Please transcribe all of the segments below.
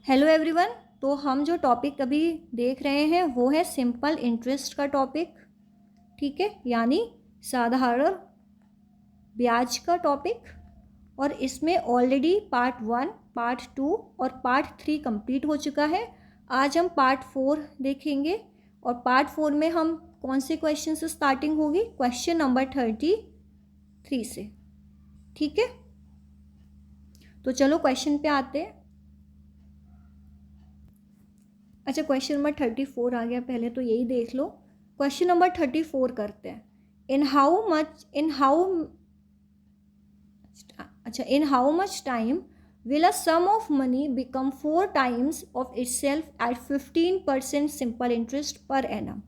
Hello everyone. तो हम जो टॉपिक अभी देख रहे हैं वो है सिंपल इंटरेस्ट का टॉपिक, ठीक है, यानी साधारण ब्याज का टॉपिक। और इसमें ऑलरेडी पार्ट 1, पार्ट 2 और पार्ट 3 कंप्लीट हो चुका है। आज हम पार्ट 4 देखेंगे और पार्ट 4 में हम कौन से क्वेश्चन से स्टार्टिंग होगी? क्वेश्चन नंबर 33 से, ठीक है। तो चलो क्वेश्चन पे आते हैं। अच्छा, क्वेश्चन नंबर 34 आ गया, पहले तो यही देख लो। क्वेश्चन नंबर 34 करते हैं। In how much time will a sum of money become 4 times of itself at 15% simple interest per annum.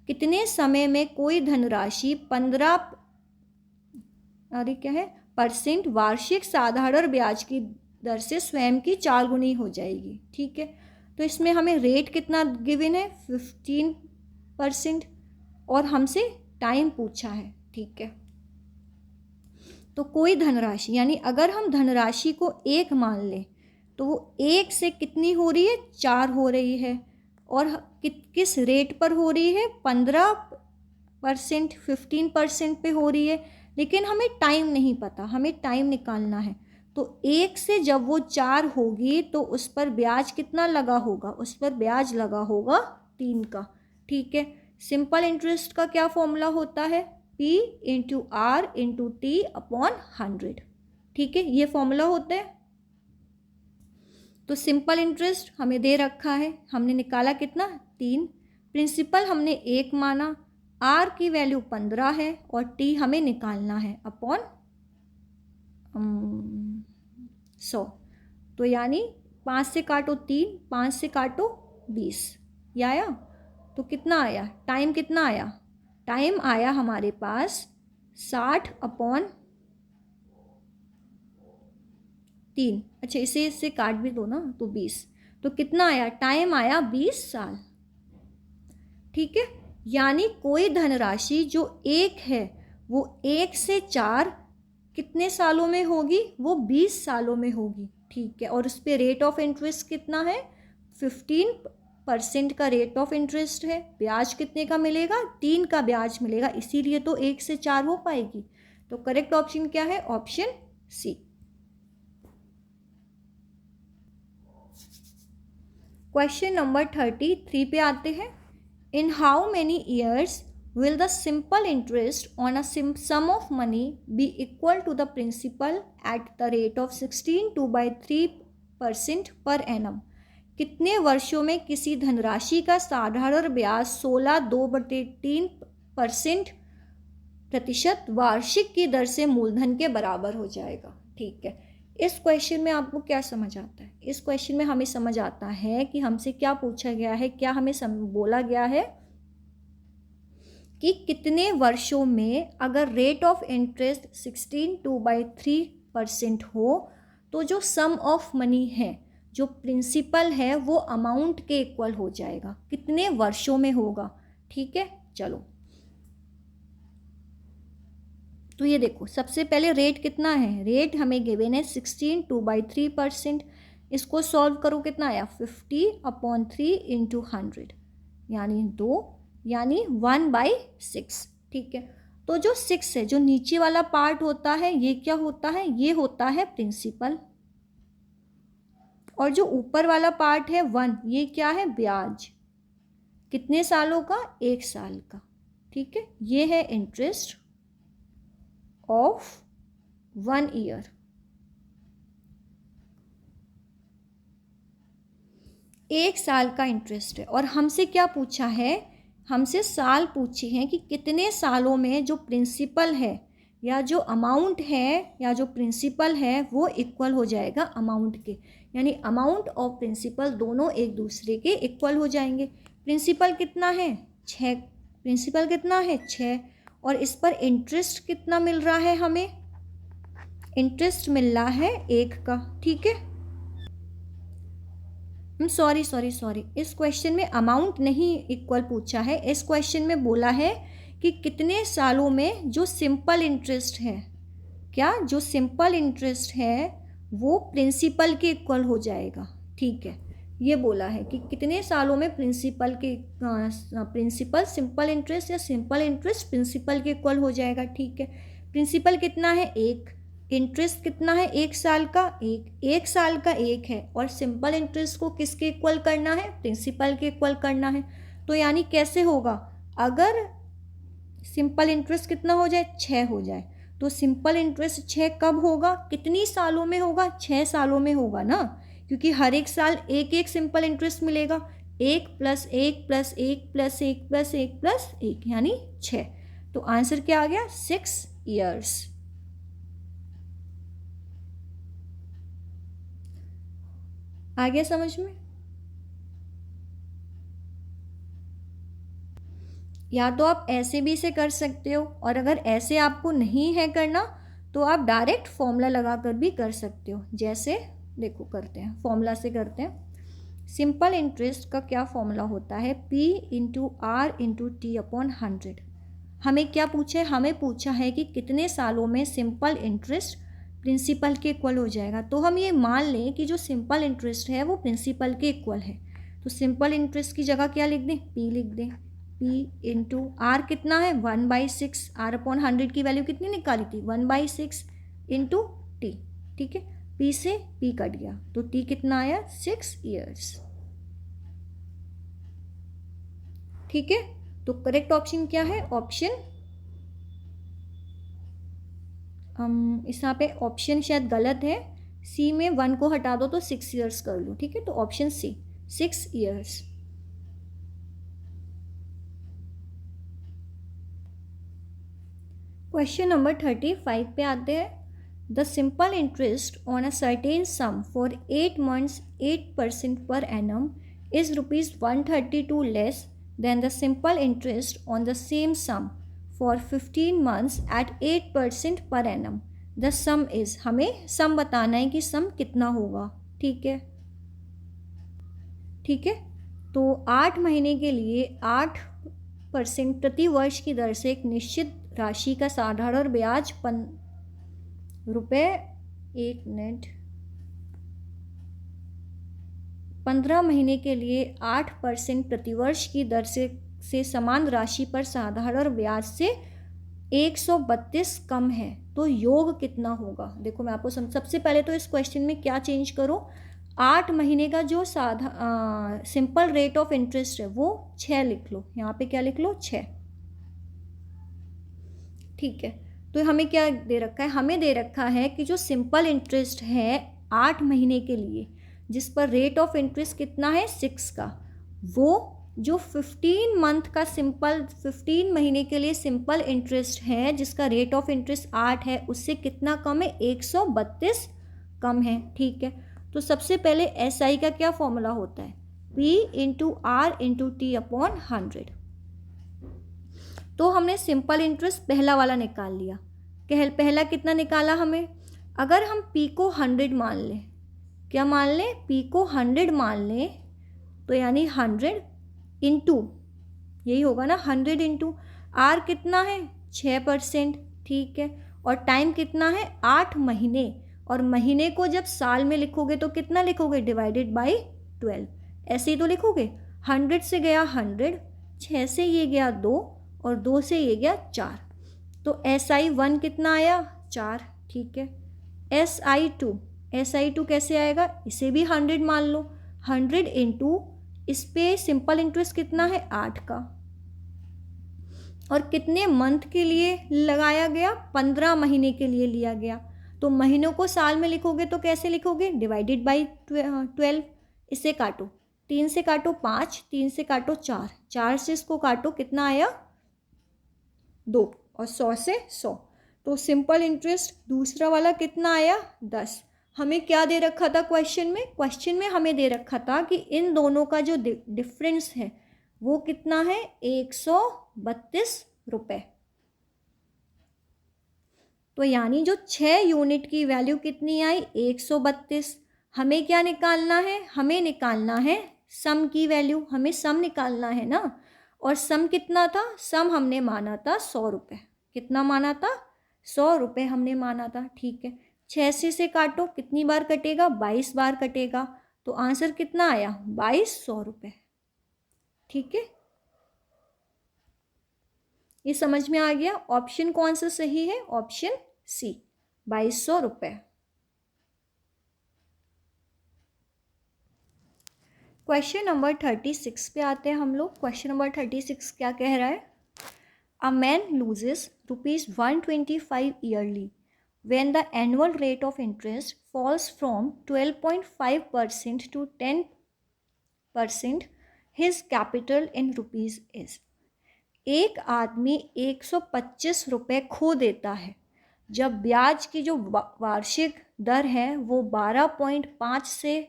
कितने समय में कोई धनराशि 15% वार्षिक साधारण ब्याज की दर से स्वयं की 4 गुनी हो जाएगी, ठीक है। तो इसमें हमें रेट कितना गिवन है? 15%, और हमसे टाइम पूछा है, ठीक है। तो कोई धनराशि, यानी अगर हम धनराशि को 1 मान लें तो वो 1 से कितनी हो रही है? 4 हो रही है। और किस रेट पर हो रही है? 15%, 15% पे हो रही है। लेकिन हमें टाइम नहीं पता, हमें टाइम निकालना है। तो 1 से जब वो 4 होगी तो उस पर ब्याज कितना लगा होगा? उस पर ब्याज लगा होगा 3 का, ठीक है। सिंपल इंटरेस्ट का क्या फॉर्मूला होता है? P into R into T upon 100, ठीक है, ये फॉर्मूला होता है। तो सिंपल इंटरेस्ट हमें दे रखा है, हमने निकाला कितना? 3। प्रिंसिपल हमने 1 माना, आर की वैल्यू 15 है और टी हमें निकालना है अपॉन 100। तो यानी 5 से काटो 3, 5 से काटो 20, ये आया। तो कितना आया? टाइम कितना आया? टाइम आया हमारे पास 60/3। अच्छा, इसे काट भी दो ना, तो 20। तो कितना आया? टाइम आया 20 साल, ठीक है। यानी कोई धनराशि जो 1 है वो 1 से 4 कितने सालों में होगी? वो 20 सालों में होगी, ठीक है। और उस पर रेट ऑफ इंटरेस्ट कितना है? 15% का रेट ऑफ इंटरेस्ट है। ब्याज कितने का मिलेगा? 3 का ब्याज मिलेगा, इसीलिए तो 1 से 4 हो पाएगी। तो करेक्ट ऑप्शन क्या है? ऑप्शन सी। क्वेश्चन नंबर 33 पे आते हैं। In how many years will the simple interest on a sum of money be equal to the principal at the rate of 16/3% per annum? कितने वर्षों में किसी धनराशि का साधारण ब्याज 16.2% वार्षिक की दर से मूलधन के बराबर हो जाएगा, ठीक है। इस क्वेश्चन में आपको क्या समझ आता है? इस क्वेश्चन में हमें समझ आता है कि हमसे क्या पूछा गया है, क्या हमें बोला गया है कि कितने वर्षों में अगर रेट ऑफ इंटरेस्ट 16/3% हो तो जो सम ऑफ मनी है, जो प्रिंसिपल है, वो अमाउंट के इक्वल हो जाएगा। कितने वर्षों में होगा, ठीक है। चलो, तो ये देखो, सबसे पहले रेट कितना है? रेट हमें गिवन है 16/3%। इसको सॉल्व करो, कितना आया? 50/3 इंटू 100, यानी 2, यानी 1/6, ठीक है। तो जो 6 है, जो नीचे वाला पार्ट होता है, ये क्या होता है? ये होता है प्रिंसिपल। और जो ऊपर वाला पार्ट है 1, ये क्या है? ब्याज। कितने सालों का? 1 साल का, ठीक है। ये है इंटरेस्ट ऑफ 1 ईयर। एक साल का इंटरेस्ट है। और हमसे क्या पूछा है? हमसे साल पूछे हैं कि कितने सालों में जो प्रिंसिपल है या जो अमाउंट है या जो प्रिंसिपल है वो इक्वल हो जाएगा अमाउंट के, यानी अमाउंट और प्रिंसिपल दोनों एक दूसरे के इक्वल हो जाएंगे। प्रिंसिपल कितना है? 6। प्रिंसिपल कितना है? 6। और इस पर इंटरेस्ट कितना मिल रहा है हमें? इंटरेस्ट मिल रहा है 1 का, ठीक है। सॉरी, इस क्वेश्चन में अमाउंट नहीं इक्वल पूछा है। इस क्वेश्चन में बोला है कि कितने सालों में जो सिंपल इंटरेस्ट है, क्या जो सिंपल इंटरेस्ट है वो प्रिंसिपल के इक्वल हो जाएगा, ठीक है। ये बोला है कि कितने सालों में प्रिंसिपल सिंपल इंटरेस्ट या सिंपल इंटरेस्ट प्रिंसिपल के इक्वल हो जाएगा। ठीक है, प्रिंसिपल कितना है 1, इंटरेस्ट कितना है 1 साल का, 1 साल का 1 है, और सिंपल इंटरेस्ट को किसके इक्वल करना है, प्रिंसिपल के इक्वल करना है। तो यानी कैसे होगा, अगर सिंपल इंटरेस्ट कितना हो जाए 6 हो जाए, तो सिंपल इंटरेस्ट 6 कब होगा, कितनी सालों में होगा, 6 सालों में होगा ना, क्योंकि हर एक साल एक एक सिंपल इंटरेस्ट मिलेगा, 1 + 1 + 1 + 1 + 1 + 1 यानी 6। तो आंसर क्या आ गया, 6 ईयर्स। आ गया समझ में। या तो आप ऐसे भी इसे कर सकते हो, और अगर ऐसे आपको नहीं है करना तो आप डायरेक्ट फॉर्मूला लगा कर भी कर सकते हो। जैसे देखो करते हैं, फॉर्मूला से करते हैं। सिंपल इंटरेस्ट का क्या फॉर्मूला होता है, P × R × T/100। हमें क्या पूछा है, हमें पूछा है कि कितने सालों में सिंपल इंटरेस्ट प्रिंसिपल के इक्वल हो जाएगा। तो हम ये मान लें कि जो सिंपल इंटरेस्ट है वो प्रिंसिपल के इक्वल है, तो सिंपल इंटरेस्ट की जगह क्या लिख दें, P लिख दें। P × R कितना है 1/6, R/100 की वैल्यू कितनी निकाली थी 1/6 × T। ठीक है, P से P कट गया तो T कितना आया 6 ईयर्स। ठीक है, तो करेक्ट ऑप्शन क्या है, ऑप्शन इस यहाँ पे ऑप्शन शायद गलत है, सी में 1 को हटा दो तो 6 ईयर्स कर लो। ठीक है, तो option C 6 years. Question number 35 पे आते हैं। The simple interest on a certain sum for 8 months 8% per annum is ₹132 less than the simple interest on the same sum for 15 months at 8% per annum. The sum is, हमें सम बताना है कि सम कितना होगा। ठीक है, ठीक है, तो 8 महीने के लिए 8% प्रति वर्ष की दर से एक निश्चित राशि का साधारण ब्याज ₹1 15 महीने के लिए 8% प्रतिवर्ष की दर से समान राशि पर साधारण ब्याज से 132 कम है, तो योग कितना होगा। देखो मैं आपको सबसे पहले तो इस क्वेश्चन में क्या चेंज करो, 8 महीने का जो सिंपल रेट ऑफ इंटरेस्ट है वो 6 लिख लो, यहाँ पे क्या लिख लो 6। ठीक है, तो हमें क्या दे रखा है, हमें दे रखा है कि जो सिंपल इंटरेस्ट है 8 महीने के लिए जिस पर रेट ऑफ इंटरेस्ट कितना है 6 का, वो जो 15 मंथ का 15 महीने के लिए सिंपल इंटरेस्ट है जिसका रेट ऑफ इंटरेस्ट 8 है, उससे कितना कम है 132 कम है। ठीक है, तो सबसे पहले SI का क्या फॉर्मूला होता है, P × R × T/100। तो हमने सिंपल इंटरेस्ट पहला वाला निकाल लिया। पहला कितना निकाला हमें, अगर हम P को 100 मान लें, क्या मान लें, P को 100 मान लें, तो यानी 100 इंटू, यही होगा ना 100 इंटू R कितना है 6%। ठीक है, और टाइम कितना है 8 महीने, और महीने को जब साल में लिखोगे तो कितना लिखोगे, /12। ऐसे ही तो लिखोगे, 100 से गया 100, 6 से ये गया 2, और 2 से ये गया 4, तो SI1 कितना आया 4। ठीक है, SI2 कैसे आएगा, इसे भी 100 मान लो, 100 इंटू इस पे सिंपल इंटरेस्ट कितना है 8 का, और कितने मंथ के लिए लगाया गया, 15 महीने के लिए लिया गया। तो महीनों को साल में लिखोगे तो कैसे लिखोगे, /12। इसे काटो, 3 से काटो 5, 3 से काटो 4, 4 से इसको काटो, कितना आया 2, और 100 से 100, तो सिंपल इंटरेस्ट दूसरा वाला कितना आया 10। हमें क्या दे रखा था क्वेश्चन में हमें दे रखा था कि इन दोनों का जो डिफरेंस है वो कितना है 132 रुपये। तो यानी जो 6 यूनिट की वैल्यू कितनी आई 132। हमें क्या निकालना है, हमें निकालना है सम की वैल्यू, हमें सम निकालना है ना, और सम कितना था, सम हमने माना था 100 रुपये। कितना माना था 100 रुपये हमने माना था। ठीक है, 6 से काटो, कितनी बार कटेगा 22 बार कटेगा, तो आंसर कितना आया? 2200 रुपये। ठीक है, ये समझ में आ गया। ऑप्शन कौन सा सही है? ऑप्शन सी, 2200 रुपये। क्वेश्चन नंबर 36 पे आते हैं हम लोग। क्वेश्चन नंबर 36 क्या कह रहा है? A man loses ₹125 yearly when the annual rate of interest falls from 12.5% to 10%, his capital in rupees is। एक आदमी 125 रुपये खो देता है जब ब्याज की जो वार्षिक दर है वो 12.5 से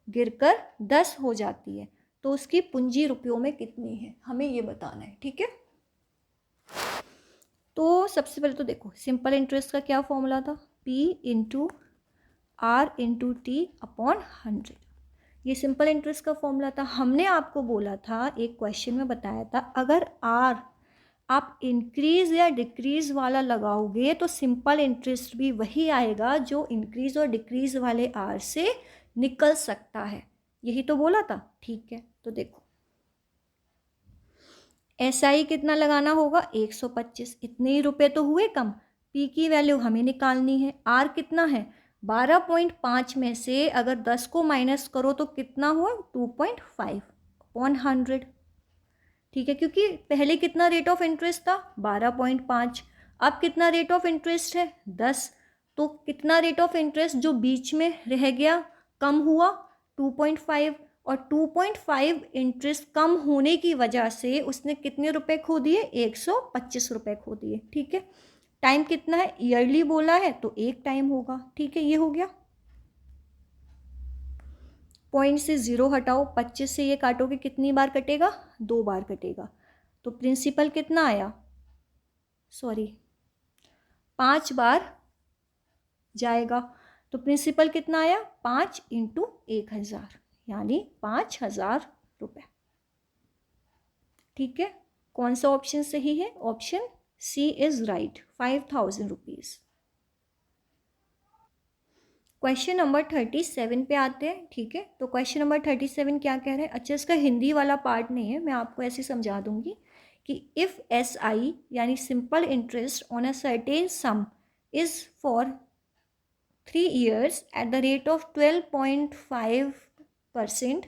गिरकर 10 हो जाती है, तो उसकी पूंजी रुपयों में कितनी है, हमें ये बताना है। ठीक है, तो सबसे पहले तो देखो सिंपल इंटरेस्ट का क्या फॉर्मूला था? P into R into T upon 100। ये सिंपल इंटरेस्ट का फॉर्मूला था। हमने आपको बोला था, एक क्वेश्चन में बताया था, अगर R आप इंक्रीज या डिक्रीज वाला लगाओगे तो सिंपल इंटरेस्ट भी वही आएगा जो इंक्रीज और डिक्रीज वाले R से निकल सकता है। यही तो बोला था। ठीक है, तो देखो SI कितना लगाना होगा? 125। इतने ही रुपए तो हुए कम। P की वैल्यू हमें निकालनी है। R कितना है? 12.5 में से अगर 10 को माइनस करो तो कितना हुआ? 2.5 अपॉन 100। ठीक है, क्योंकि पहले कितना रेट ऑफ इंटरेस्ट था? 12.5। अब कितना रेट ऑफ इंटरेस्ट है? 10। तो कितना रेट ऑफ इंटरेस्ट जो बीच में रह गया कम हुआ? 2.5। और 2.5 इंटरेस्ट कम होने की वजह से उसने कितने रुपए खो दिए? 125 रुपये खो दिए। ठीक है, टाइम कितना है? ईयरली बोला है तो एक टाइम होगा। ठीक है, ये हो गया। पॉइंट से 0 हटाओ, 25 से ये काटोगे कितनी बार कटेगा? 2 बार कटेगा। तो प्रिंसिपल कितना आया? 5 बार जाएगा। तो प्रिंसिपल कितना आया? 5 इंटू 1000 यानी 5000 रुपये। ठीक है, कौन सा ऑप्शन सही है? Option C is right, 5000 rupees. Question number 37 पे आते हैं। ठीक है, तो क्वेश्चन नंबर 37 क्या कह रहे हैं? अच्छा, इसका हिंदी वाला पार्ट नहीं है, मैं आपको ऐसे समझा दूंगी कि इफ़ SI यानी simple interest on a certain some is for 3 years at the rate of 12.5%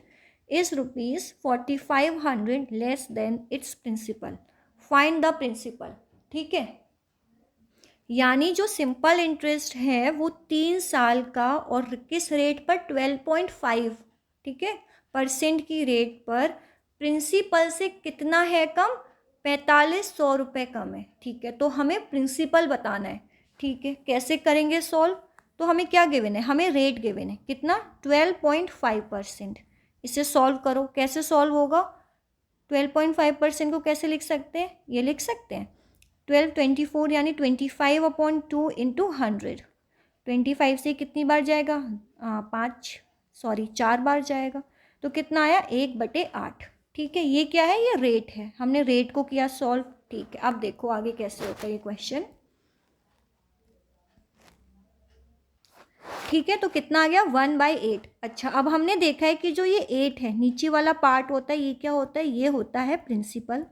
is ₹4500 less than its principal, find the principal। ठीक है, यानी जो सिंपल इंटरेस्ट है वो 3 साल का और किस रेट पर? 12.5। ठीक है, % की रेट पर प्रिंसिपल से कितना है कम? 4500 रुपये कम है। ठीक है, तो हमें प्रिंसिपल बताना है। ठीक है, कैसे करेंगे सॉल्व? तो हमें क्या गिवन है? हमें रेट गिवन है कितना? 12.5%। इसे सॉल्व करो। कैसे सॉल्व होगा? 12.5% को कैसे लिख सकते हैं? ये लिख सकते हैं 1224 यानी 25/2 इंटू 100। 25 से कितनी बार जाएगा? 4 बार जाएगा। तो कितना आया? 1/8। ठीक है, ये क्या है? ये रेट है। हमने रेट को किया सॉल्व। ठीक है, अब देखो आगे कैसे होता है ये क्वेश्चन। ठीक है, तो कितना आ गया? 1/8। अच्छा, अब हमने देखा है कि जो ये 8 है नीचे वाला पार्ट होता है, ये क्या होता है? ये होता है प्रिंसिपल।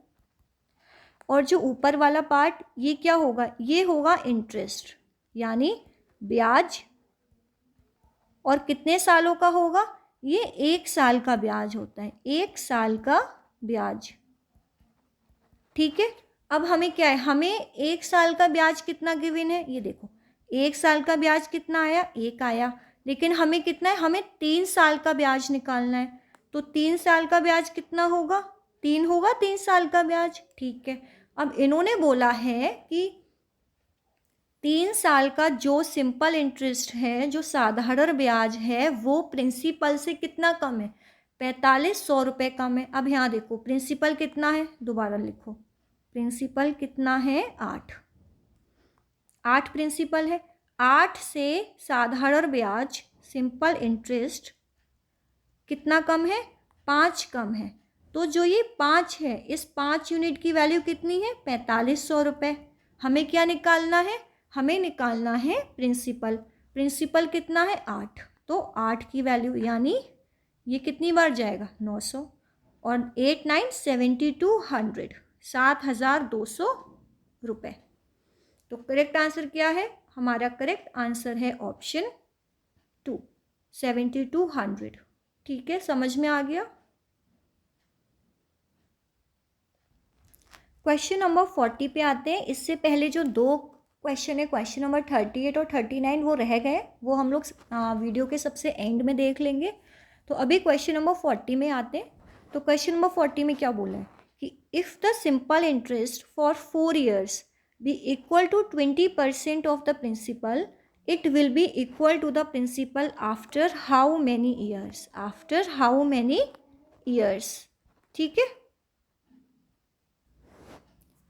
और जो ऊपर वाला पार्ट ये क्या होगा? ये होगा इंटरेस्ट यानी ब्याज। और कितने सालों का होगा? ये 1 साल का ब्याज होता है, 1 साल का ब्याज। ठीक है, अब हमें क्या है? हमें 1 साल का ब्याज कितना गिवन है? ये देखो 1 साल का ब्याज कितना आया? 1 आया। लेकिन हमें कितना है? हमें 3 साल का ब्याज निकालना है। तो 3 साल का ब्याज कितना होगा? 3 होगा 3 साल का ब्याज। ठीक है, अब इन्होंने बोला है कि 3 साल का जो सिंपल इंटरेस्ट है, जो साधारण ब्याज है, वो प्रिंसिपल से कितना कम है? 4500 रुपये कम है। अब यहाँ देखो प्रिंसिपल कितना है? दोबारा लिखो, प्रिंसिपल कितना है? 8 प्रिंसिपल है। 8 से साधारण ब्याज सिंपल इंटरेस्ट कितना कम है? 5 कम है। तो जो ये 5 है, इस 5 यूनिट की वैल्यू कितनी है? 4500 रुपये। हमें क्या निकालना है? हमें निकालना है प्रिंसिपल। प्रिंसिपल कितना है? 8। तो 8 की वैल्यू यानी ये कितनी बार जाएगा 900, और 8 9 7200, 7200 रुपये। तो करेक्ट आंसर क्या है? हमारा करेक्ट आंसर है ऑप्शन 2, 7200। ठीक है, समझ में आ गया। क्वेश्चन नंबर 40 पे आते हैं। इससे पहले जो 2 क्वेश्चन है, क्वेश्चन नंबर 38 और 39, वो रह गए, वो हम लोग वीडियो के सबसे एंड में देख लेंगे। तो अभी क्वेश्चन नंबर 40 में आते हैं। तो क्वेश्चन नंबर 40 में क्या बोला है कि if the simple interest for 4 years be equal to 20% of the principal, it will be equal to the principal after how many years, after how many years. ठीक है,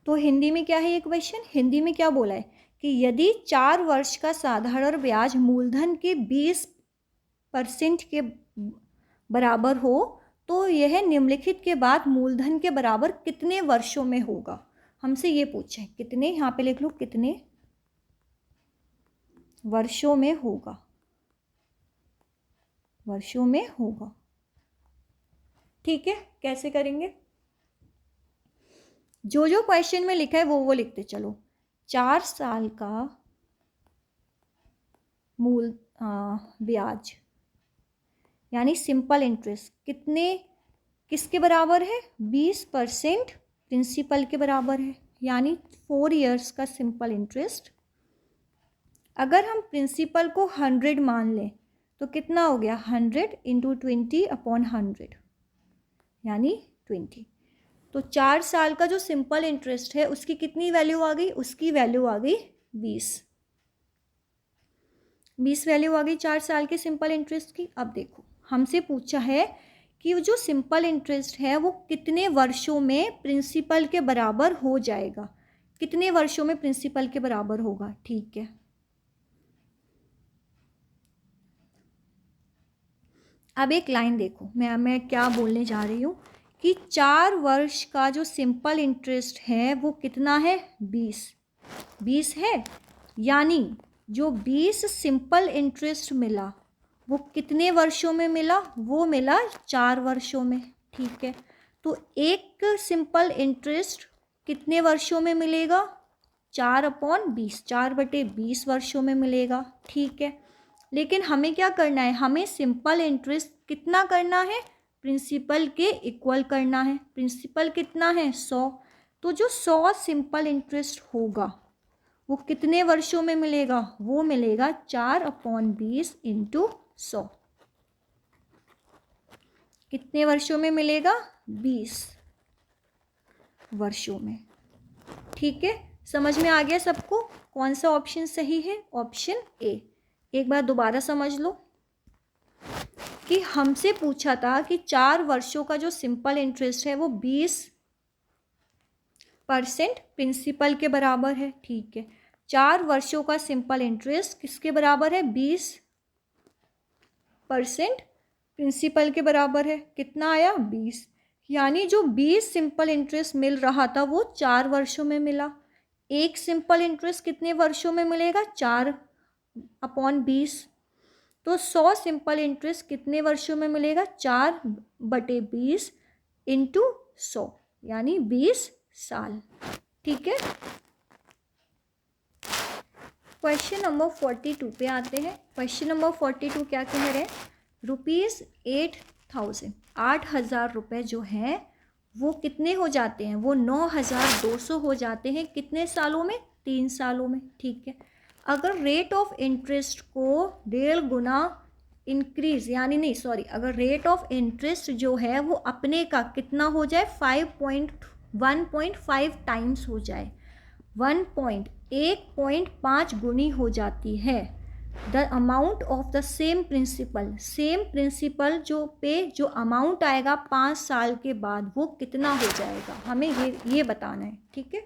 तो हिंदी में क्या है ये क्वेश्चन? हिंदी में क्या बोला है कि यदि 4 वर्ष का साधारण ब्याज मूलधन के 20% के बराबर हो तो यह निम्नलिखित के बाद मूलधन के बराबर कितने वर्षों में होगा? हमसे ये पूछा है। कितने, यहाँ पे लिख लो, कितने वर्षों में होगा, वर्षों में होगा। ठीक है, कैसे करेंगे? जो जो क्वेश्चन में लिखा है वो लिखते चलो। 4 साल का मूल ब्याज यानी सिंपल इंटरेस्ट किसके बराबर है? 20% प्रिंसिपल के बराबर है, यानी 4 years का सिंपल इंटरेस्ट। अगर हम प्रिंसिपल को 100 मान लें तो कितना हो गया? 100 × 20/100 यानी 20। तो 4 साल का जो सिंपल इंटरेस्ट है उसकी कितनी वैल्यू आ गई? उसकी वैल्यू आ गई 20 वैल्यू आ गई 4 साल के सिंपल इंटरेस्ट की। अब देखो, हमसे पूछा है कि जो सिंपल इंटरेस्ट है वो कितने वर्षों में प्रिंसिपल के बराबर हो जाएगा, कितने वर्षों में प्रिंसिपल के बराबर होगा। ठीक है, अब एक लाइन देखो, मैं क्या बोलने जा रही हूँ कि 4 वर्ष का जो सिंपल इंटरेस्ट है वो कितना है? 20 है, यानी जो 20 सिंपल इंटरेस्ट मिला वो कितने वर्षों में मिला? वो मिला 4 वर्षों में। ठीक है, तो एक सिंपल इंटरेस्ट कितने वर्षों में मिलेगा? 4/20, 4/20 वर्षों में मिलेगा। ठीक है, लेकिन हमें क्या करना है? हमें सिंपल इंटरेस्ट कितना करना है? प्रिंसिपल के इक्वल करना है। प्रिंसिपल कितना है? 100। तो जो 100 सिंपल इंटरेस्ट होगा वो कितने वर्षों में मिलेगा? वो मिलेगा 4/20 × 100। कितने वर्षों में मिलेगा? 20 वर्षों में। ठीक है, समझ में आ गया सबको कौन सा ऑप्शन सही है? Option A. एक बार दोबारा समझ लो कि हमसे पूछा था कि 4 वर्षों का जो सिंपल इंटरेस्ट है वो 20% प्रिंसिपल के बराबर है। ठीक है, 4 वर्षों का सिंपल इंटरेस्ट किसके बराबर है? 20% प्रिंसिपल के बराबर है। कितना आया? 20। यानी जो 20 सिंपल इंटरेस्ट मिल रहा था वो 4 वर्षों में मिला। एक सिंपल इंटरेस्ट कितने वर्षों में मिलेगा? 4/20। तो 100 सिंपल इंटरेस्ट कितने वर्षों में मिलेगा? 4/20 × 100 यानी 20 साल। ठीक है, क्वेश्चन नंबर 42 पे आते हैं। क्वेश्चन नंबर 42 क्या कह रहे हैं? ₹8,000, 8,000 रुपये जो हैं वो कितने हो जाते हैं? वो 9,200 हो जाते हैं। कितने सालों में? 3 सालों में। ठीक है, अगर रेट ऑफ इंटरेस्ट को 1.5 गुना इंक्रीज अगर रेट ऑफ इंटरेस्ट जो है वो अपने का कितना हो जाए? 1.5 टाइम्स हो जाए, 1.5 गुनी हो जाती है। The amount of the same principal जो अमाउंट आएगा 5 साल के बाद वो कितना हो जाएगा? हमें ये बताना है। ठीक है,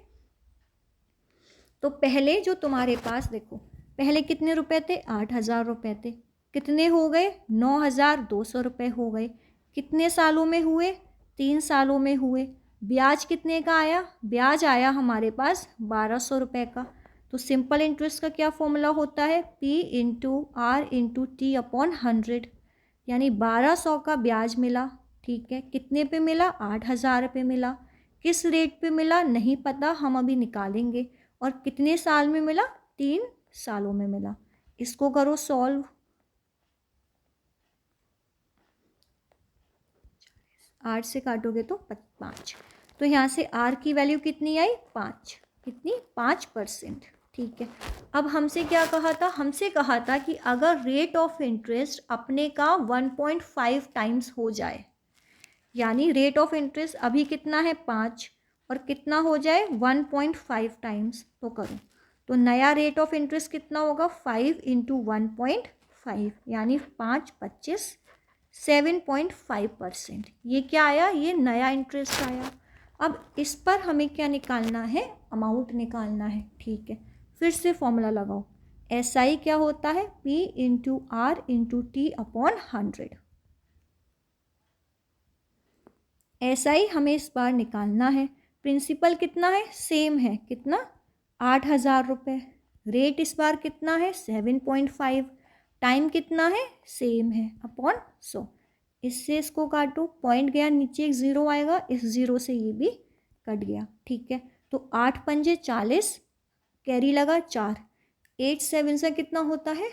तो पहले जो तुम्हारे पास देखो, पहले कितने रुपए थे? 8,000 रुपये थे। कितने हो गए? 9,200 रुपये हो गए। कितने सालों में हुए? 3 सालों में हुए। ब्याज कितने का आया? ब्याज आया हमारे पास 1,200 रुपये का। तो सिंपल इंटरेस्ट का क्या फॉर्मूला होता है? P × R × T/100। यानी 1200 का ब्याज मिला। ठीक है, कितने पे मिला? 8,000 पे मिला। किस रेट पे मिला नहीं पता, हम अभी निकालेंगे। और कितने साल में मिला? 3 सालों में मिला। इसको करो सॉल्व। 8 से काटोगे तो 5। तो यहाँ से आर की वैल्यू कितनी आई? 5। कितनी? 5%। ठीक है, अब हमसे क्या कहा था? हमसे कहा था कि अगर रेट ऑफ इंटरेस्ट अपने का 1.5 टाइम्स हो जाए, यानी रेट ऑफ इंटरेस्ट अभी कितना है? 5, और कितना हो जाए? 1.5 टाइम्स। तो करो, तो नया रेट ऑफ इंटरेस्ट कितना होगा? 5 इंटू 1.5, यानी 5 25 7.5%। ये क्या आया? ये नया इंटरेस्ट आया। अब इस पर हमें क्या निकालना है? अमाउंट निकालना है। ठीक है, फिर से फॉर्मूला लगाओ। एस आई क्या होता है? P into R into T upon 100। S I हमें इस बार निकालना है। प्रिंसिपल कितना है? सेम है। कितना? 8,000 रुपये। रेट इस बार कितना है? 7.5। टाइम कितना है? सेम है, अपॉन 100। इससे इसको काटो, पॉइंट गया नीचे, एक ज़ीरो आएगा, इस ज़ीरो से ये भी कट गया। ठीक है, तो 8 पंजे 40, कैरी लगा 4। 8 7 से कितना होता है?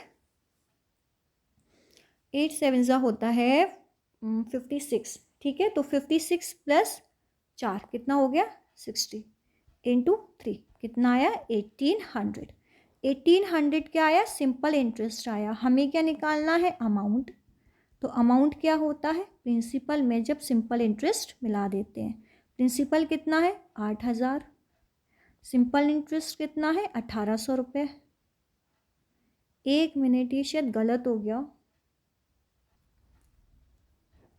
8 7 सा होता है 56। ठीक है, तो 56 प्लस 4 कितना हो गया? 60 इंटू 3 कितना आया? 1800। 1800 क्या आया? सिंपल इंटरेस्ट आया। हमें क्या निकालना है? अमाउंट। तो अमाउंट क्या होता है? प्रिंसिपल में जब सिंपल इंटरेस्ट मिला देते हैं। प्रिंसिपल कितना है? 8,000। सिंपल इंटरेस्ट कितना है? 1,800 रुपये। 1 मिनट, ये शायद गलत हो गया।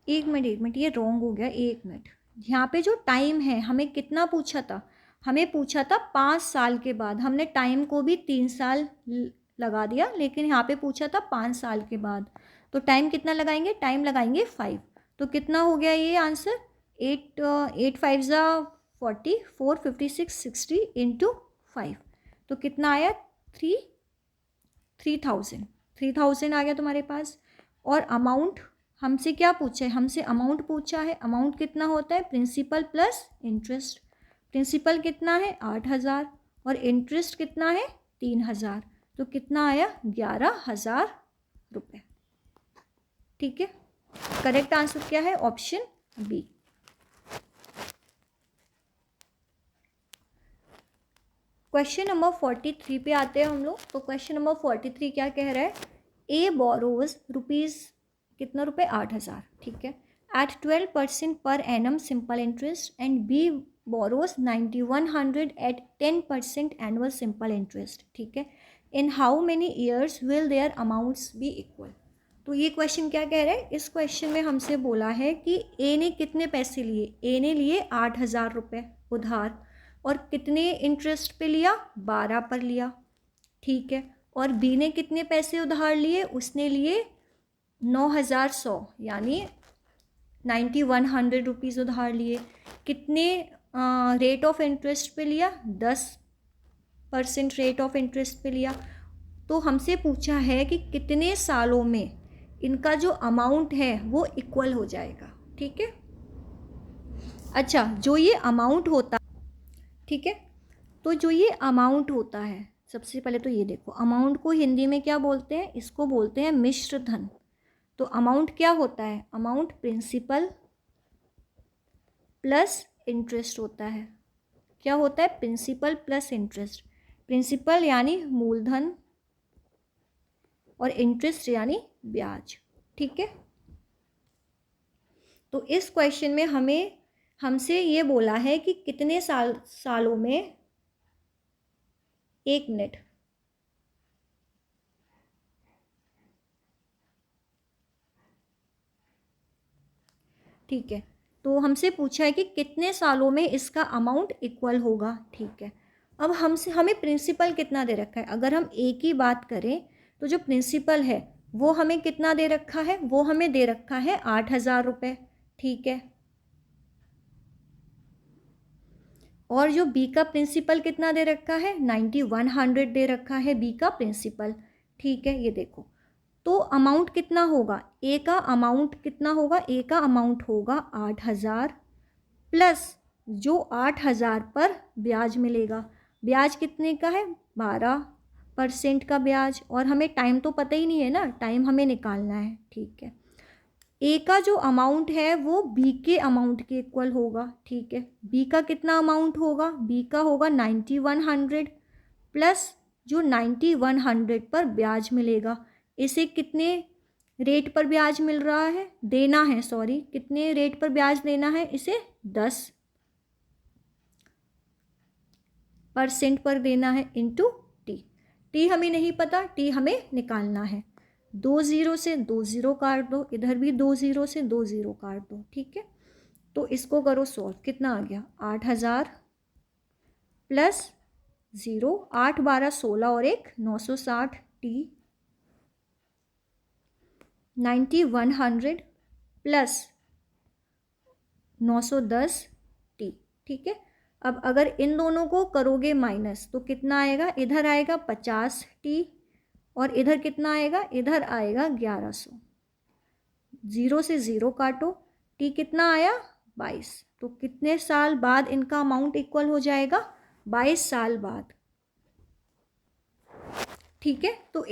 1 मिनट, ये रॉन्ग हो गया। 1 मिनट, यहाँ पे जो टाइम है हमें कितना पूछा था? हमें पूछा था 5 साल के बाद। हमने टाइम को भी 3 साल लगा दिया, लेकिन यहाँ पे पूछा था 5 साल के बाद। तो टाइम कितना लगाएंगे? टाइम लगाएंगे 5। तो कितना हो गया ये आंसर? 8 5 ज़ा 40, 4 56 60 इंटू 5। तो कितना आया? 3000। 3000 आ गया तुम्हारे पास। और अमाउंट हमसे क्या पूछा है? हमसे अमाउंट पूछा है। अमाउंट कितना होता है? Principal plus interest. प्रिंसिपल कितना है? 8,000, और इंटरेस्ट कितना है? 3,000। तो कितना आया? 11,000 रुपये। ठीक है, करेक्ट आंसर क्या है? Option B. क्वेश्चन नंबर 43 पे आते हैं हम लोग। तो क्वेश्चन नंबर 43 क्या कह रहा है? ए बोरोज रुपीज़ कितना रुपये? 8,000। ठीक है, at 12% per annum simple interest, and B borrows 9,100 at 10% annual simple interest. ठीक है, in how many years will their amounts be equal? तो ये क्वेश्चन क्या कह रहा है? इस क्वेश्चन में हमसे बोला है कि ए ने कितने पैसे लिए? ए ने लिए 8,000 रुपये उधार, और कितने इंटरेस्ट पे लिया? 12 पर लिया। ठीक है, और बी ने कितने पैसे उधार लिए? उसने लिए 9,100, यानी 9,100 रुपीज़ उधार लिए। कितने रेट ऑफ इंटरेस्ट पे लिया? 10% रेट ऑफ इंटरेस्ट पे लिया। तो हमसे पूछा है कि कितने सालों में इनका जो अमाउंट है वो इक्वल हो जाएगा। ठीक है, अच्छा, जो ये अमाउंट होता, ठीक है, तो जो ये अमाउंट होता है, सबसे पहले तो ये देखो, अमाउंट को हिंदी में क्या बोलते हैं? इसको बोलते हैं मिश्र धन। तो अमाउंट क्या होता है? अमाउंट प्रिंसिपल प्लस इंटरेस्ट होता है। क्या होता है? Principal plus interest. प्रिंसिपल यानी मूलधन, और इंटरेस्ट यानी ब्याज। ठीक है, तो इस क्वेश्चन में हमसे ये बोला है कि कितने सालों में, 1 मिनट, ठीक है, तो हमसे पूछा है कि कितने सालों में इसका अमाउंट इक्वल होगा। ठीक है, अब हमें प्रिंसिपल कितना दे रखा है? अगर हम ए की बात करें तो जो प्रिंसिपल है वो हमें कितना दे रखा है? वो हमें दे रखा है 8,000 रुपये। ठीक है, और जो बी का प्रिंसिपल कितना दे रखा है? 9,100 दे रखा है बी का प्रिंसिपल। ठीक है, ये देखो, तो अमाउंट कितना होगा, ए का अमाउंट कितना होगा, ए का अमाउंट होगा 8,000 प्लस जो 8,000 पर ब्याज मिलेगा। ब्याज कितने का है, 12% का ब्याज, और हमें टाइम तो पता ही नहीं है ना, टाइम हमें निकालना है। ठीक है, ए का जो अमाउंट है वो बी के अमाउंट के इक्वल होगा। ठीक है, बी का कितना अमाउंट होगा, बी का होगा 9100 प्लस जो 9100 पर ब्याज मिलेगा। इसे कितने रेट पर ब्याज मिल रहा है, देना है, सॉरी, कितने रेट पर ब्याज देना है इसे, 10% पर देना है इंटू टी। टी हमें नहीं पता, टी हमें निकालना है। 2 0 से 2 0 काट दो, इधर भी 2 0 से 2 0 काट दो। ठीक है, तो इसको करो सॉल्व, कितना आ गया, 8,000 प्लस 0, 8 12 16 और 1 960 टी 9100 प्लस 910 टी। ठीक है, अब अगर इन दोनों को करोगे माइनस तो कितना आएगा, इधर आएगा 50 टी और इधर कितना आएगा, इधर आएगा 1100। 0 से 0 काटो, टी कितना आया, 22। तो कितने साल बाद इनका अमाउंट इक्वल हो जाएगा, 22 साल बाद। ठीक है, तो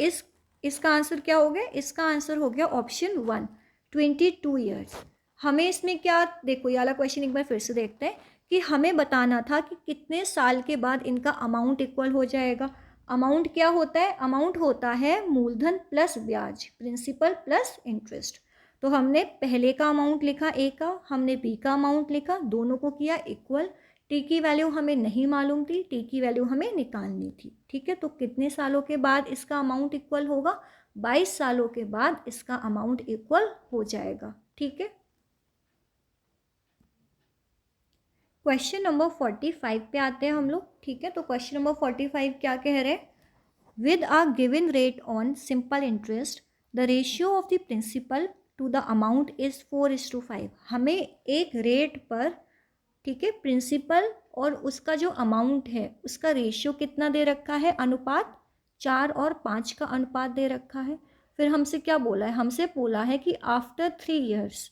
इसका आंसर क्या हो गया, इसका आंसर हो गया ऑप्शन 1, 22 ईयर्स। हमें इसमें क्या, देखो ये वाला क्वेश्चन एक बार फिर से देखते हैं कि हमें बताना था कि कितने साल के बाद इनका अमाउंट इक्वल हो जाएगा। अमाउंट क्या होता है, अमाउंट होता है मूलधन प्लस ब्याज, प्रिंसिपल प्लस इंटरेस्ट। तो हमने पहले का अमाउंट लिखा ए का, हमने बी का अमाउंट लिखा, दोनों को किया इक्वल। टी की वैल्यू हमें नहीं मालूम थी, टी की वैल्यू हमें निकालनी थी। ठीक है, तो कितने सालों के बाद इसका अमाउंट इक्वल होगा, 22 सालों के बाद इसका अमाउंट इक्वल हो जाएगा। ठीक है, क्वेश्चन नंबर 45 पे आते हैं हम लोग। ठीक है, तो क्वेश्चन नंबर 45 क्या कह रहे हैं, with a given rate on simple interest the ratio of the principal to the amount is 4:5। हमें एक रेट पर, ठीक है, प्रिंसिपल और उसका जो अमाउंट है उसका रेशियो कितना दे रखा है, अनुपात 4 और 5 का अनुपात दे रखा है। फिर हमसे क्या बोला है, हमसे बोला है कि आफ्टर 3 ईयर्स,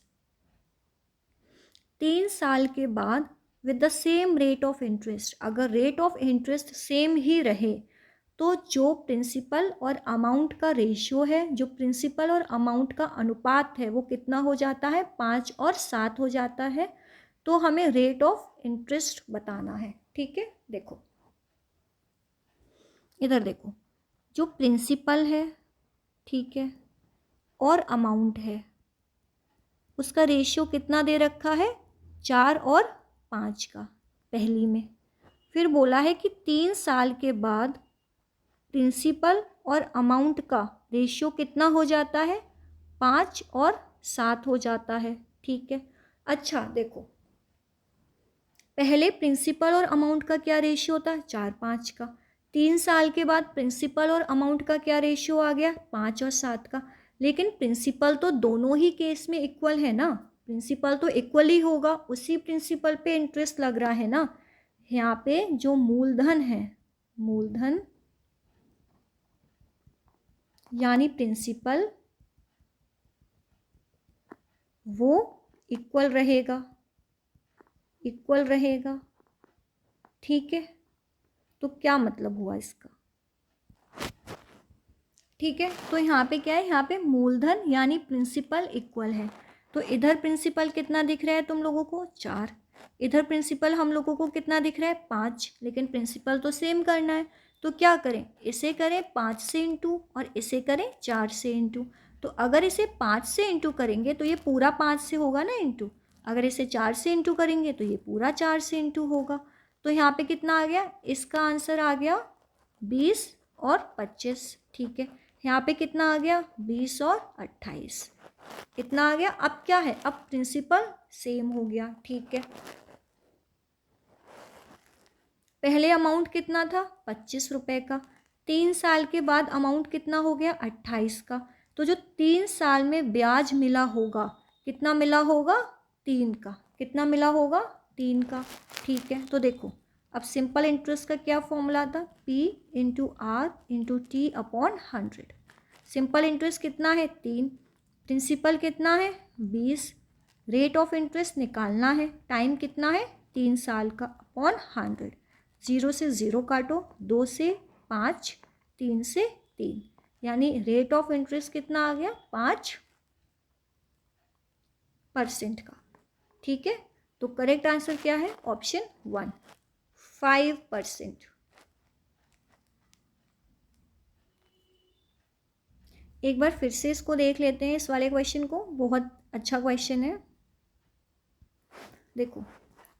3 साल के बाद, with the same rate of interest, अगर रेट ऑफ इंटरेस्ट सेम ही रहे तो जो प्रिंसिपल और अमाउंट का रेशियो है, जो प्रिंसिपल और अमाउंट का अनुपात है वो कितना हो जाता है, 5 और 7 हो जाता है। तो हमें रेट ऑफ इंटरेस्ट बताना है। ठीक है, देखो इधर देखो, जो प्रिंसिपल है, ठीक है, और अमाउंट है उसका रेशियो कितना दे रखा है, 4 और 5 का पहली में। फिर बोला है कि 3 साल के बाद प्रिंसिपल और अमाउंट का रेशियो कितना हो जाता है, 5 और 7 हो जाता है। ठीक है, अच्छा देखो, पहले प्रिंसिपल और अमाउंट का क्या रेशियो था, 4-5 का। 3 साल के बाद प्रिंसिपल और अमाउंट का क्या रेशियो आ गया, 5 और 7 का। लेकिन प्रिंसिपल तो दोनों ही केस में इक्वल है ना, प्रिंसिपल तो इक्वल ही होगा, उसी प्रिंसिपल पे इंटरेस्ट लग रहा है ना। यहाँ पे जो मूलधन है, मूलधन यानी प्रिंसिपल, वो इक्वल रहेगा, इक्वल रहेगा। ठीक है, तो क्या मतलब हुआ इसका, ठीक है, तो यहाँ पे क्या है, यहाँ पे मूलधन यानी प्रिंसिपल इक्वल है। तो इधर प्रिंसिपल कितना दिख रहा है तुम लोगों को, 4। इधर प्रिंसिपल हम लोगों को कितना दिख रहा है, 5। लेकिन प्रिंसिपल तो सेम करना है, तो क्या करें, इसे करें 5 से इंटू और इसे करें 4 से इंटू। तो अगर इसे 5 से इंटू करेंगे तो ये पूरा 5 से होगा ना इंटू, अगर इसे 4 से इंटू करेंगे तो ये पूरा 4 से इंटू होगा। तो यहाँ पे कितना आ गया, इसका आंसर आ गया 20 और 25। ठीक है, यहाँ पे कितना आ गया, 20 और 28, कितना आ गया। अब क्या है, अब प्रिंसिपल सेम हो गया। ठीक है, पहले अमाउंट कितना था, 25 रुपये का। 3 साल के बाद अमाउंट कितना हो गया, 28 का। तो जो 3 साल में ब्याज मिला होगा, कितना मिला होगा, 3 का। कितना मिला होगा, 3 का। ठीक है, तो देखो अब सिंपल इंटरेस्ट का क्या फॉर्मूला था, P into R into T upon 100। Simple interest कितना है 3, प्रिंसिपल कितना है 20, रेट ऑफ इंटरेस्ट निकालना है, टाइम कितना है 3 साल का अपॉन 100, 0 से 0 काटो, 2 से 5, 3 से 3, यानी रेट ऑफ इंटरेस्ट कितना आ गया 5% का। ठीक है, तो करेक्ट आंसर क्या है ऑप्शन 1, 5%। एक बार फिर से इसको देख लेते हैं, इस वाले क्वेश्चन को, बहुत अच्छा क्वेश्चन है। देखो,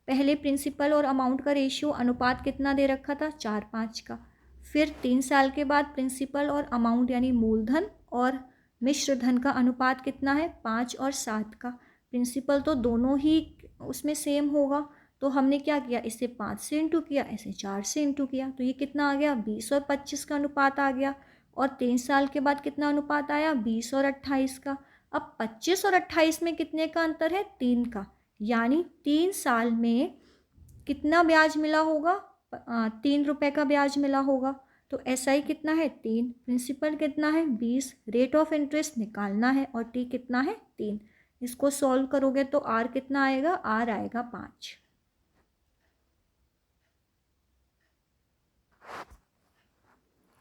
पहले प्रिंसिपल और अमाउंट का रेशियो अनुपात कितना दे रखा था 4:5 का। फिर 3 साल के बाद प्रिंसिपल और अमाउंट यानी मूलधन और मिश्र धन का अनुपात कितना है 5 और 7 का। प्रिंसिपल तो दोनों ही उसमें सेम होगा, तो हमने क्या किया, इसे 5 से इंटू किया, इसे 4 से इंटू किया, तो ये कितना आ गया 20 और 25 का अनुपात आ गया। और 3 साल के बाद कितना अनुपात आया 20 और 28 का। अब 25 और 28 में कितने का अंतर है 3 का, यानी 3 साल में कितना ब्याज मिला होगा 3 रुपये का ब्याज मिला होगा। तो SI कितना है 3, प्रिंसिपल कितना है 20, रेट ऑफ इंटरेस्ट निकालना है और T कितना है 3। इसको सॉल्व करोगे तो R कितना आएगा, R आएगा 5।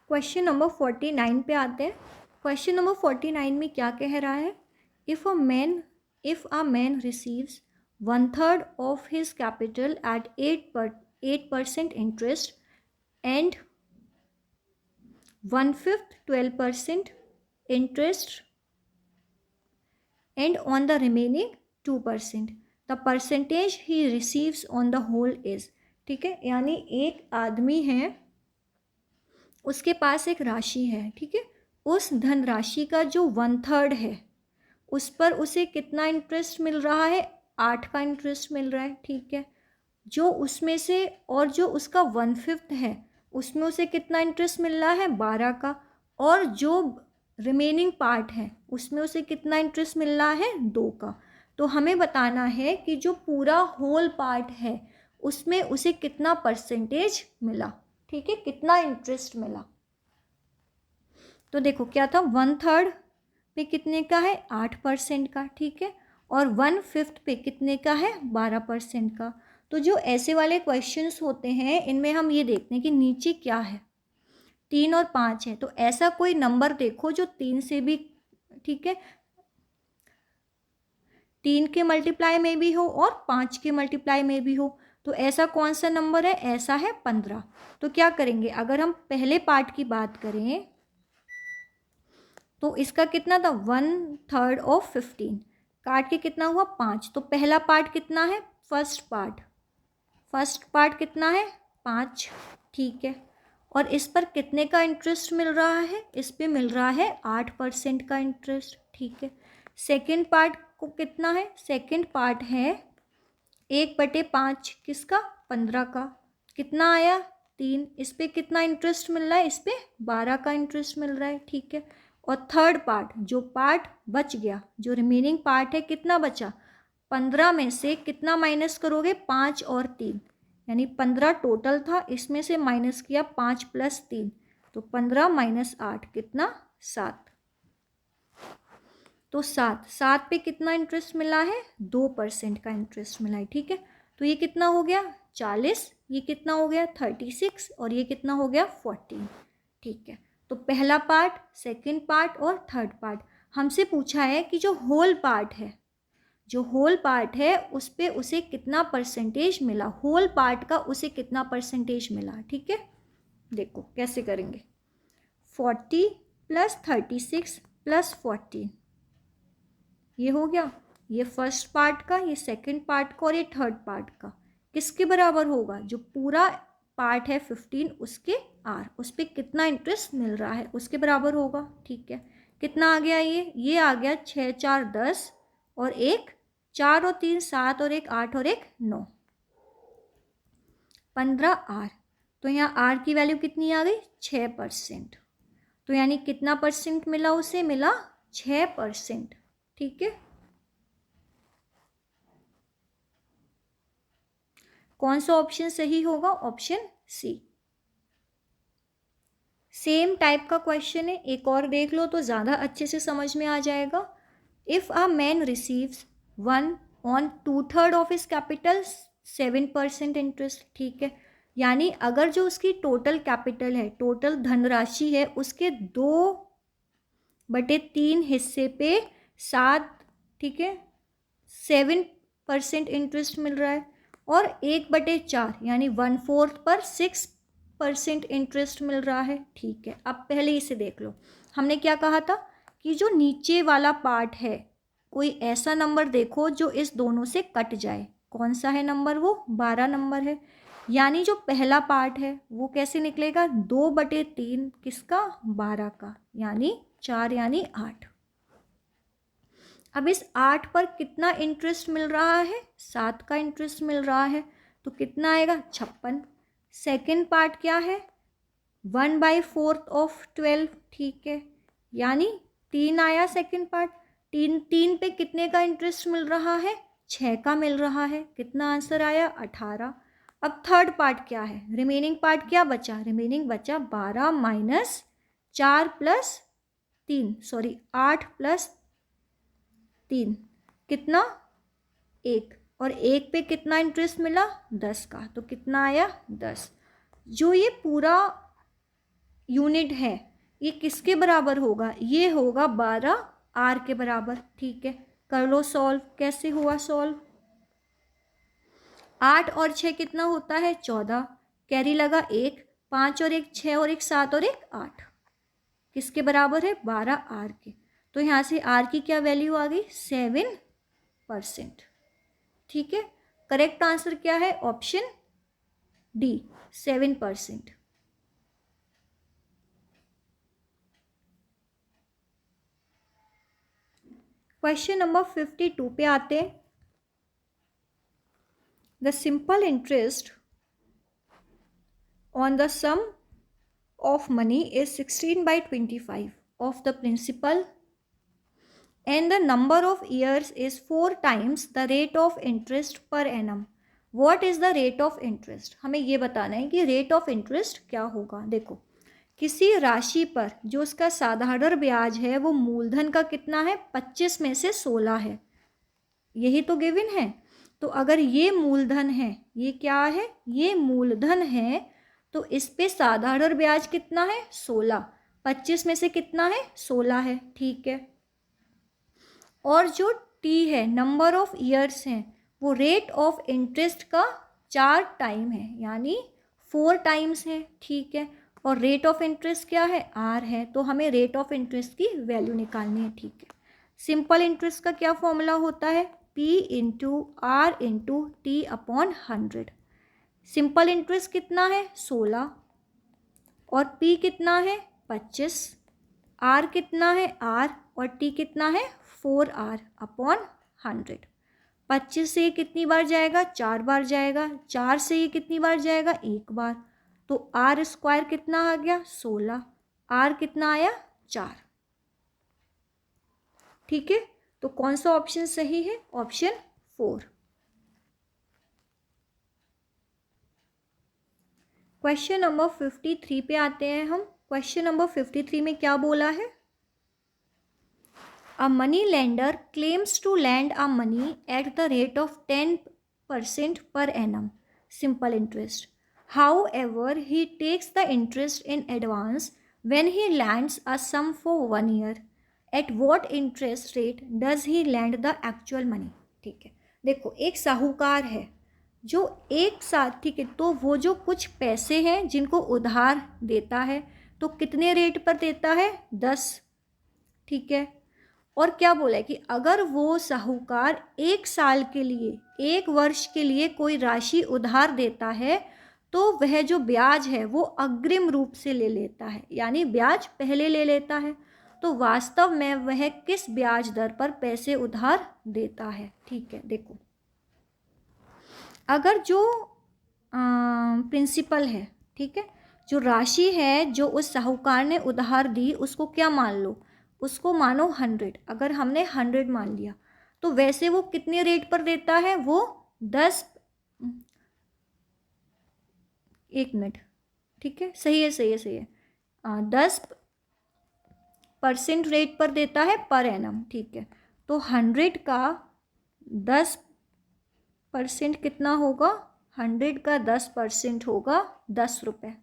क्वेश्चन नंबर 49 पे आते हैं। क्वेश्चन नंबर 49 में क्या कह रहा है, if a man receives 1/3 of his capital at 8% interest and 1/5 12% interest and on the remaining 2%, the percentage he receives on the whole is। ठीक है, यानी एक आदमी है, उसके पास एक राशि है, ठीक है, उस धनराशि का जो 1/3 है उस पर उसे कितना इंटरेस्ट मिल रहा है 8 का इंटरेस्ट मिल रहा है। ठीक है, जो उसमें से और जो उसका 1/5 है उसमें उसे कितना इंटरेस्ट मिल रहा है 12 का, और जो रिमेनिंग पार्ट है उसमें उसे कितना इंटरेस्ट मिल रहा है 2 का। तो हमें बताना है कि जो पूरा होल पार्ट है उसमें उसे कितना परसेंटेज मिला। ठीक है, कितना इंटरेस्ट मिला। तो देखो क्या था, 1/3 पे कितने का है 8% का, ठीक है, और 1/5 पे कितने का है 12% का। तो जो ऐसे वाले क्वेश्चंस होते हैं इनमें हम ये देखते हैं कि नीचे क्या है, 3 और 5 है, तो ऐसा कोई नंबर देखो जो 3 से भी, ठीक है, 3 के मल्टीप्लाई में भी हो और 5 के मल्टीप्लाई में भी हो। तो ऐसा कौन सा नंबर है, ऐसा है 15। तो क्या करेंगे, अगर हम पहले पार्ट की बात करें तो इसका कितना था 1/3 of 15, काट के कितना हुआ 5। तो पहला पार्ट कितना है, फर्स्ट पार्ट कितना है 5। ठीक है, और इस पर कितने का इंटरेस्ट मिल रहा है, इस पे मिल रहा है 8% का इंटरेस्ट। ठीक है, सेकेंड पार्ट को कितना है, सेकेंड पार्ट है 1/5 किसका 15 का, कितना आया 3। इस पे कितना इंटरेस्ट मिल रहा है, इस पे 12 का इंटरेस्ट मिल रहा है। ठीक है, और थर्ड पार्ट, जो पार्ट बच गया, जो रिमेनिंग पार्ट है, कितना बचा 15 में से कितना माइनस करोगे 5 और 3, यानी 15 टोटल था, इसमें से माइनस किया 5 + 3, तो 15 - 8 कितना 7। तो 7 पे कितना इंटरेस्ट मिला है 2% का इंटरेस्ट मिला है। ठीक है, तो ये कितना हो गया 40, ये कितना हो गया 36, और ये कितना हो गया 14। ठीक है, तो पहला पार्ट, सेकंड पार्ट और थर्ड पार्ट हमसे पूछा है कि जो होल पार्ट है उस पे उसे कितना परसेंटेज मिला, होल पार्ट का उसे कितना परसेंटेज मिला। ठीक है, देखो कैसे करेंगे, 40 + 36 + 14, ये हो गया, ये फर्स्ट पार्ट का, ये सेकंड पार्ट का और ये थर्ड पार्ट का किसके बराबर होगा, जो पूरा पार्ट है 15 उसके आर, उस पर कितना इंटरेस्ट मिल रहा है उसके बराबर होगा। ठीक है, कितना आ गया, ये आ गया 6 × 4 = 10, और 1 4 और 3 7 और 1 8 और 1 9, 15 आर। तो यहाँ आर की वैल्यू कितनी आ गई 6%। तो यानी कितना परसेंट मिला, उसे मिला 6%। ठीक है, कौन सा ऑप्शन सही होगा, ऑप्शन सी सेम टाइप का क्वेश्चन है, एक और देख लो तो ज़्यादा अच्छे से समझ में आ जाएगा। If a man receives 1/2 of his capital 7% interest, ठीक है, यानी अगर जो उसकी टोटल कैपिटल है, टोटल धनराशि है, उसके 2/3 हिस्से पे 7, ठीक है, 7% इंटरेस्ट मिल रहा है, और 1/4 यानी 1/4 पर 6% इंटरेस्ट मिल रहा है, ठीक है। अब पहले इसे देख लो, हमने क्या कहा था कि जो नीचे वाला पार्ट है, कोई ऐसा नंबर देखो जो इस दोनों से कट जाए। कौन सा है नंबर? वो 12 नंबर है। यानी जो पहला पार्ट है वो कैसे निकलेगा? 2/3 किसका? 12 का, यानी 4 यानी 8। अब इस 8 पर कितना इंटरेस्ट मिल रहा है? 7 का इंटरेस्ट मिल रहा है, तो कितना आएगा? 56। सेकेंड पार्ट क्या है? 1/4 ऑफ 12, ठीक है, यानी 3 आया सेकेंड पार्ट। 3 पे कितने का इंटरेस्ट मिल रहा है? 6 का मिल रहा है। कितना आंसर आया? 18। अब थर्ड पार्ट क्या है? रिमेनिंग पार्ट क्या बचा? रिमेनिंग बचा 12 माइनस 4 प्लस 3, सॉरी 8 प्लस 3, कितना? 1। और 1 पे कितना इंटरेस्ट मिला? 10 का, तो कितना आया? 10। जो ये पूरा यूनिट है ये किसके बराबर होगा? ये होगा 12 आर के बराबर, ठीक है। कर लो सॉल्व। कैसे हुआ सॉल्व? 8 और 6 कितना होता है? 14। कैरी लगा 1, 5 और 1 6 और 1 7 और 1 8, किसके बराबर है? 12 आर के। तो यहाँ से आर की क्या वैल्यू आ गई? 7%, ठीक है। करेक्ट आंसर क्या है? Option D, 7%। क्वेश्चन नंबर 52 पे आते हैं। The simple interest on the sum of money is 16/25 of the principal and the number of years is 4 times the rate of interest per annum. What is the rate of interest? हमें ये बताना है कि rate of interest क्या होगा। देखो, किसी राशि पर जो उसका साधारण ब्याज है वो मूलधन का कितना है? 25 में से 16 है, यही तो गिवन है। तो अगर ये मूलधन है, ये क्या है? ये मूलधन है, तो इस पे साधारण ब्याज कितना है? 16। 25 में से कितना है? 16 है, ठीक है। और जो टी है, नंबर ऑफ ईयर्स हैं, वो रेट ऑफ इंटरेस्ट का 4 टाइम है, यानी 4 टाइम्स है, ठीक है। और रेट ऑफ इंटरेस्ट क्या है? आर है, तो हमें रेट ऑफ इंटरेस्ट की वैल्यू निकालनी है, ठीक है। सिंपल इंटरेस्ट का क्या फॉर्मूला होता है? P into R into T upon 100। Simple interest कितना है? 16, और पी कितना है? 25, आर कितना है? आर, और टी कितना है? 4r upon 100। 25 से ये कितनी बार जाएगा? 4 बार जाएगा। 4 से ये कितनी बार जाएगा? 1 बार। तो आर स्क्वायर कितना आ गया? 16। आर कितना आया? 4, ठीक है। तो कौन सा ऑप्शन सही है? ऑप्शन 4। क्वेश्चन नंबर 53 पे आते हैं हम। क्वेश्चन नंबर 53 में क्या बोला है? A money lender claims to lend a money at the rate of 10% per annum simple interest. However, he takes the interest in advance when he lends a sum for 1 year. At what interest rate does he lend the actual money? ठीक है, देखो एक साहूकार है जो एक साथ, ठीक है, तो वो जो कुछ पैसे हैं जिनको उधार देता है, तो कितने रेट पर देता है? 10, ठीक है। और क्या बोला है कि अगर वो साहूकार 1 साल के लिए, 1 वर्ष के लिए कोई राशि उधार देता है, तो वह जो ब्याज है वो अग्रिम रूप से ले लेता है, यानी ब्याज पहले ले लेता है। तो वास्तव में वह किस ब्याज दर पर पैसे उधार देता है? ठीक है, देखो अगर जो प्रिंसिपल है, ठीक है, जो राशि है जो उस साहूकार ने उधार दी, उसको क्या मान लो? उसको मानो 100। अगर हमने 100 मान लिया, तो वैसे वो कितने रेट पर देता है? वो 10, 1 मिनट, ठीक है, सही है, सही है, सही है। 10% रेट पर देता है पर एनम, ठीक है। तो 100 का 10% कितना होगा? 100 का 10% होगा 10 रुपये,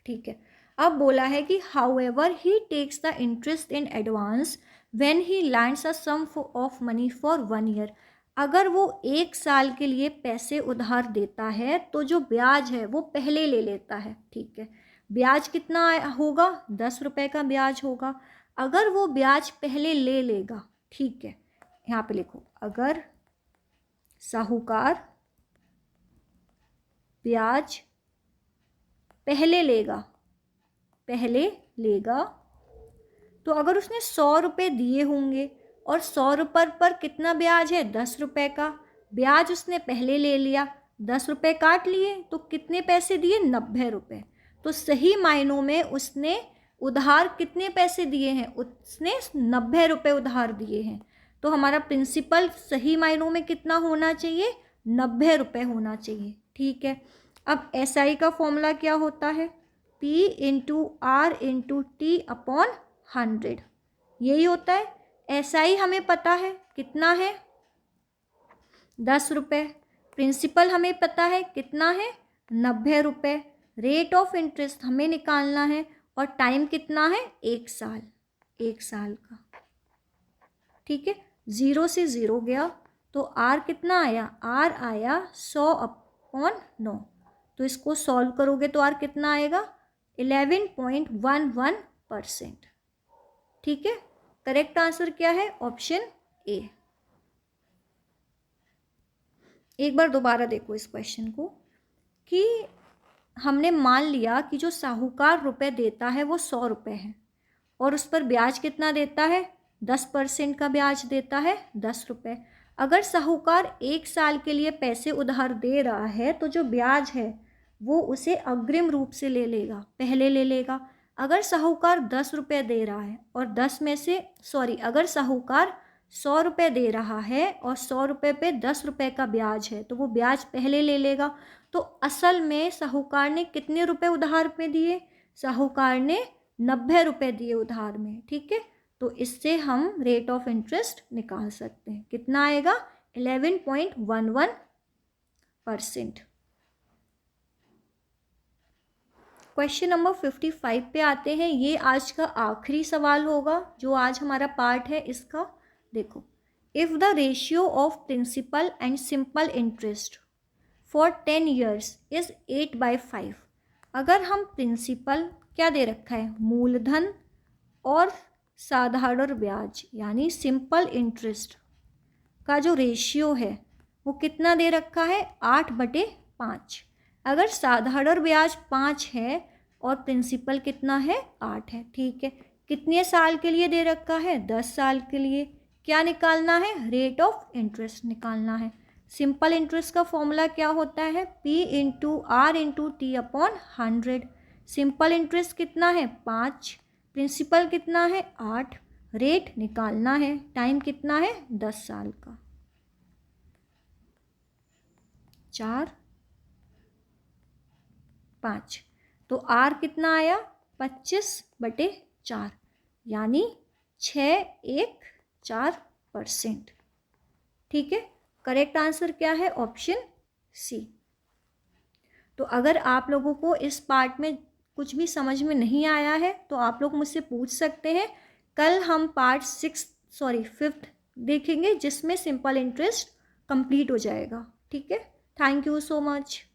ठीक है। अब बोला है कि however he takes the interest in advance when he lends a sum of money for 1 year. अगर वो 1 साल के लिए पैसे उधार देता है तो जो ब्याज है वो पहले ले लेता है, ठीक है। ब्याज कितना होगा? 10 रुपये का ब्याज होगा। अगर वो ब्याज पहले ले लेगा, ठीक है, यहाँ पे लिखो, अगर साहूकार ब्याज पहले लेगा तो अगर उसने 100 रुपये दिए होंगे और 100 रुपये पर कितना ब्याज है? 10 रुपये का ब्याज उसने पहले ले लिया, 10 रुपये काट लिए तो कितने पैसे दिए? 90 रुपये। तो सही मायनों में उसने उधार कितने पैसे दिए हैं? उसने 90 रुपये उधार दिए हैं। तो हमारा प्रिंसिपल सही मायनों में कितना होना चाहिए? 90 रुपये होना चाहिए, ठीक है। अब SI का फॉर्मूला क्या होता है? P into R into T upon 100, यही होता है। SI हमें पता है कितना है? 10 रुपये। प्रिंसिपल हमें पता है कितना है? 90 रुपये। रेट ऑफ इंटरेस्ट हमें निकालना है और टाइम कितना है? 1 साल, 1 साल का, ठीक है। 0 से 0 गया तो R कितना आया? R आया 100 अपॉन 9। तो इसको सॉल्व करोगे तो R कितना आएगा? 11.11%, ठीक है। करेक्ट आंसर क्या है? Option A. एक बार दोबारा देखो इस क्वेश्चन को कि हमने मान लिया कि जो साहूकार रुपए देता है वो 100 रुपये है और उस पर ब्याज कितना देता है? 10% का ब्याज देता है, 10 रुपये। अगर साहूकार 1 साल के लिए पैसे उधार दे रहा है तो जो ब्याज है वो उसे अग्रिम रूप से ले लेगा, पहले ले लेगा। अगर साहूकार 10 रुपये दे रहा है और अगर साहूकार 100 रुपये दे रहा है और 100 रुपये पे 10 रुपये का ब्याज है तो वो ब्याज पहले ले लेगा। तो असल में साहूकार ने कितने रुपए उधार में दिए? साहूकार ने 90 रुपये दिए उधार में, ठीक है। तो इससे हम रेट ऑफ इंटरेस्ट निकाल सकते हैं। कितना आएगा? 11.11%। क्वेश्चन नंबर 55 पे आते हैं। ये आज का आखिरी सवाल होगा जो आज हमारा पार्ट है इसका। देखो, if the ratio of principal and simple interest for 10 years is 8/5। अगर हम प्रिंसिपल क्या दे रखा है? मूलधन और साधारण ब्याज यानी सिंपल इंटरेस्ट का जो रेशियो है वो कितना दे रखा है? 8/5। अगर साधारण ब्याज 5 है और प्रिंसिपल कितना है? 8 है, ठीक है। कितने साल के लिए दे रखा है? 10 साल के लिए। क्या निकालना है? रेट ऑफ इंटरेस्ट निकालना है। सिंपल इंटरेस्ट का फॉर्मूला क्या होता है? P into R into T upon 100। Simple interest कितना है? 5। प्रिंसिपल कितना है? 8। रेट निकालना है। टाइम कितना है? 10 साल का। 4, 5। तो R कितना आया? 25/4 यानी 614%, ठीक है। करेक्ट आंसर क्या है? Option C. तो अगर आप लोगों को इस पार्ट में कुछ भी समझ में नहीं आया है तो आप लोग मुझसे पूछ सकते हैं। कल हम पार्ट 5th देखेंगे जिसमें सिंपल इंटरेस्ट कंप्लीट हो जाएगा, ठीक है। Thank you so much.